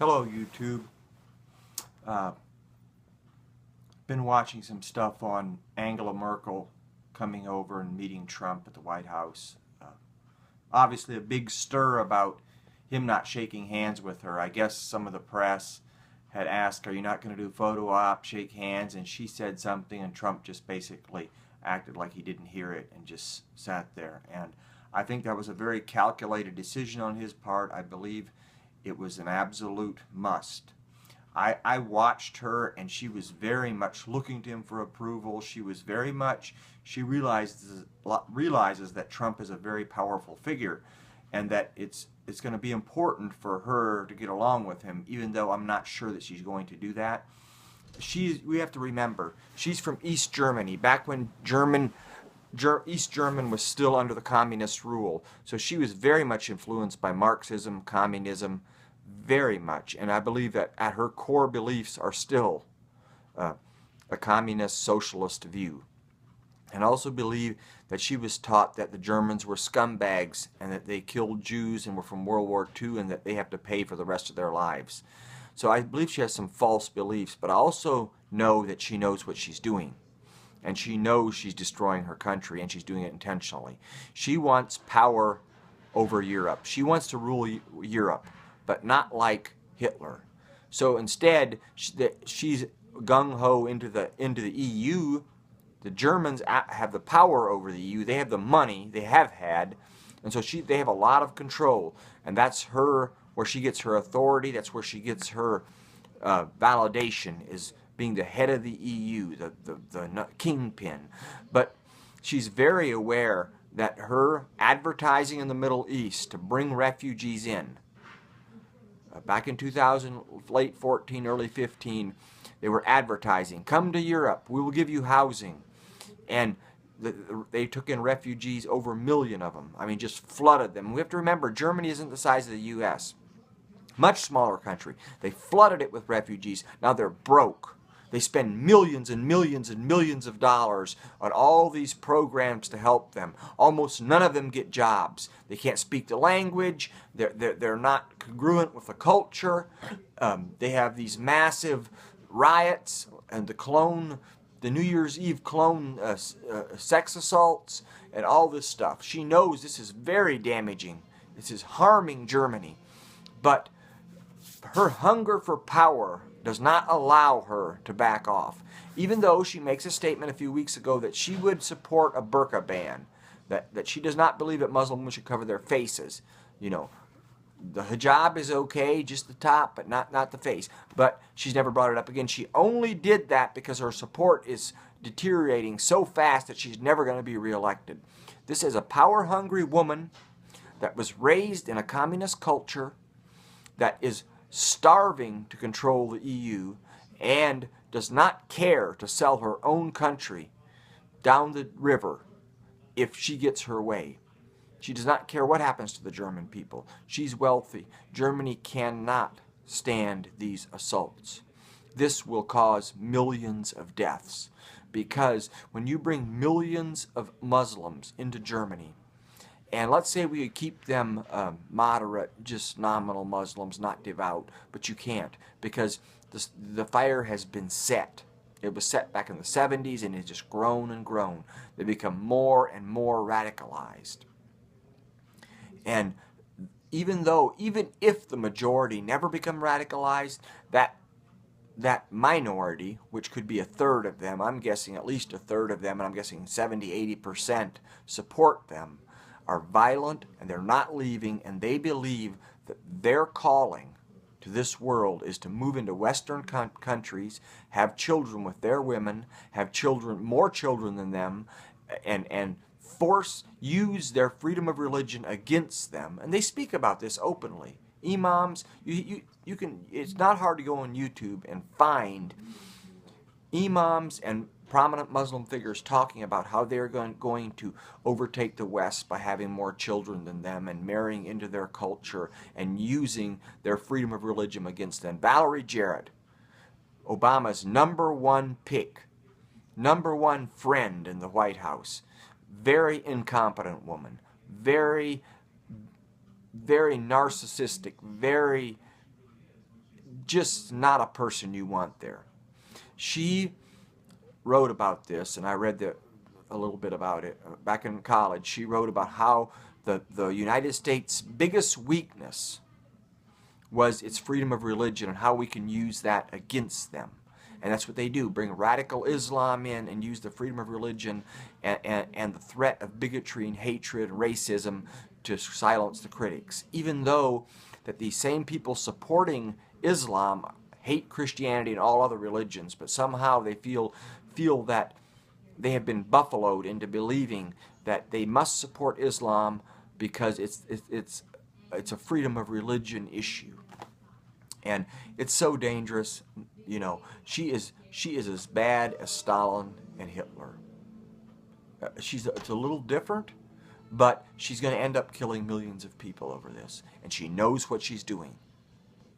Hello, YouTube. Uh, been watching some stuff on Angela Merkel coming over and meeting Trump at the White House. Obviously, a big stir about him not shaking hands with her. I guess some of the press had asked, "Are you not going to do a photo op, shake hands?" And she said something, and Trump just basically acted like he didn't hear it and just sat there. And I think that was a very calculated decision on his part. I believe it was an absolute must. I watched her, and she was very much looking to him for approval. She realizes that Trump is a very powerful figure, and that it's going to be important for her to get along with him, even though I'm not sure that she's going to do that. We have to remember, she's from East Germany, back when East German was still under the communist rule. So she was very much influenced by Marxism, communism, very much. And I believe that at her core beliefs are still a communist socialist view. And I also believe that she was taught that the Germans were scumbags and that they killed Jews and were from World War II and that they have to pay for the rest of their lives. So I believe she has some false beliefs, but I also know that she knows what she's doing. And she knows she's destroying her country, and she's doing it intentionally. She wants power over Europe. She wants to rule Europe, but not like Hitler. So instead, she's gung-ho into the EU. The Germans have the power over the EU. They have the money. They have had. And so they have a lot of control. And that's where she gets her authority. That's where she gets her validation, is being the head of the EU, the kingpin. But she's very aware that her advertising in the Middle East to bring refugees in, back in 2000, late 14, early 15, they were advertising, "Come to Europe, we will give you housing." And they took in refugees, over 1 million of them. I mean, just flooded them. We have to remember, Germany isn't the size of the U.S. Much smaller country. They flooded it with refugees. Now they're broke. They spend millions and millions and millions of dollars on all these programs to help them. Almost none of them get jobs. They can't speak the language. They're not congruent with the culture. They have these massive riots and the New Year's Eve clone sex assaults and all this stuff. She knows this is very damaging. This is harming Germany. But her hunger for power does not allow her to back off. Even though she makes a statement a few weeks ago that she would support a burqa ban, that she does not believe that Muslims should cover their faces. You know, the hijab is okay, just the top, but not the face. But she's never brought it up again. She only did that because her support is deteriorating so fast that she's never going to be reelected. This is a power-hungry woman that was raised in a communist culture that is starving to control the EU and does not care to sell her own country down the river if she gets her way. She does not care what happens to the German people. She's wealthy. Germany cannot stand these assaults. This will cause millions of deaths, because when you bring millions of Muslims into Germany, and let's say we could keep them moderate, just nominal Muslims, not devout, but you can't, because the fire has been set. It was set back in the 70s, and it's just grown and grown. They become more and more radicalized. And even if the majority never become radicalized, that minority, which could be a third of them, I'm guessing at least a third of them, and I'm guessing 70–80% support them, are violent, and they're not leaving, and they believe that their calling to this world is to move into Western countries, have children with their women, have more children than them, and use their freedom of religion against them. And they speak about this openly. Imams, you can, it's not hard to go on YouTube and find imams and prominent Muslim figures talking about how they're going to overtake the West by having more children than them and marrying into their culture and using their freedom of religion against them. Valerie Jarrett, Obama's #1 pick, #1 friend in the White House, very incompetent woman, very narcissistic, very just not a person you want there. She wrote about this, and I read a little bit about it back in college. She wrote about how the United States' biggest weakness was its freedom of religion and how we can use that against them. And that's what they do, bring radical Islam in and use the freedom of religion and the threat of bigotry and hatred and racism to silence the critics. Even though that these same people supporting Islam hate Christianity and all other religions, but somehow they feel that they have been buffaloed into believing that they must support Islam because it's a freedom of religion issue. And it's so dangerous. You know, she is as bad as Stalin and Hitler. It's a little different, but she's going to end up killing millions of people over this, and she knows what she's doing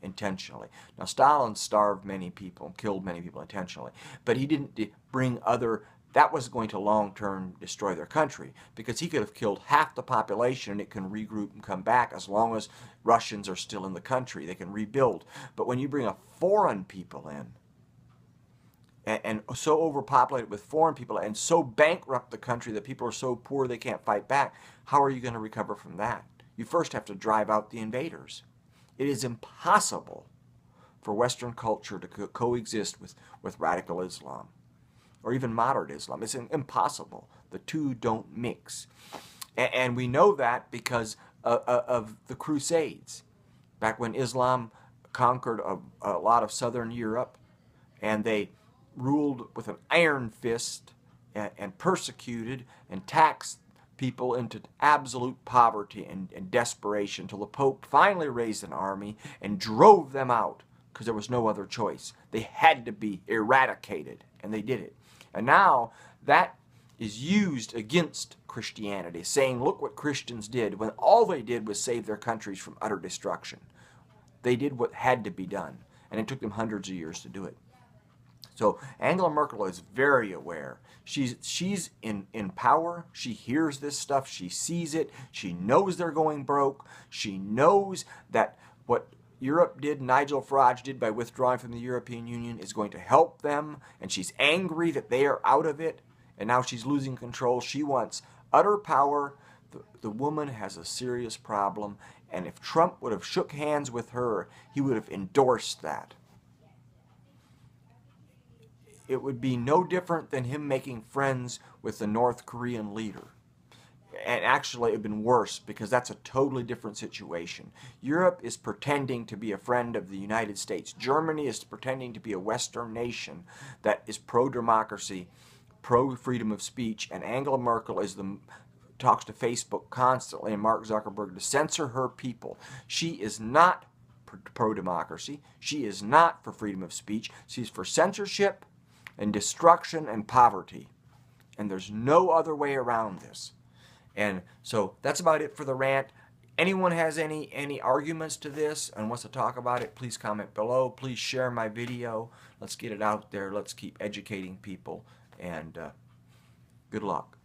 intentionally. Now, Stalin starved many people, killed many people intentionally, but he didn't bring other. That was going to long-term destroy their country, because he could have killed half the population and it can regroup and come back as long as Russians are still in the country. They can rebuild. But when you bring a foreign people in, and so overpopulated with foreign people, and so bankrupt the country that people are so poor they can't fight back, how are you going to recover from that? You first have to drive out the invaders. It is impossible for Western culture to coexist with radical Islam, or even moderate Islam. It's impossible. The two don't mix. And we know that because of the Crusades. Back when Islam conquered a lot of southern Europe, and they ruled with an iron fist and persecuted and taxed people into absolute poverty and desperation, until the Pope finally raised an army and drove them out because there was no other choice. They had to be eradicated, and they did it. And now that is used against Christianity, saying, look what Christians did, when all they did was save their countries from utter destruction. They did what had to be done, and it took them hundreds of years to do it. So Angela Merkel is very aware. She's in power. She hears this stuff. She sees it. She knows they're going broke. She knows that what Europe did, Nigel Farage did by withdrawing from the European Union, is going to help them, and she's angry that they are out of it, and now she's losing control. She wants utter power. The woman has a serious problem, and if Trump would have shook hands with her, he would have endorsed that. It would be no different than him making friends with the North Korean leader. And actually, it would have been worse, because that's a totally different situation. Europe is pretending to be a friend of the United States. Germany is pretending to be a Western nation that is pro-democracy, pro-freedom of speech, and Angela Merkel talks to Facebook constantly and Mark Zuckerberg to censor her people. She is not pro-democracy. She is not for freedom of speech. She's for censorship and destruction and poverty. And there's no other way around this. And so that's about it for the rant. Anyone has any arguments to this and wants to talk about it, please comment below. Please share my video. Let's get it out there. Let's keep educating people. And good luck.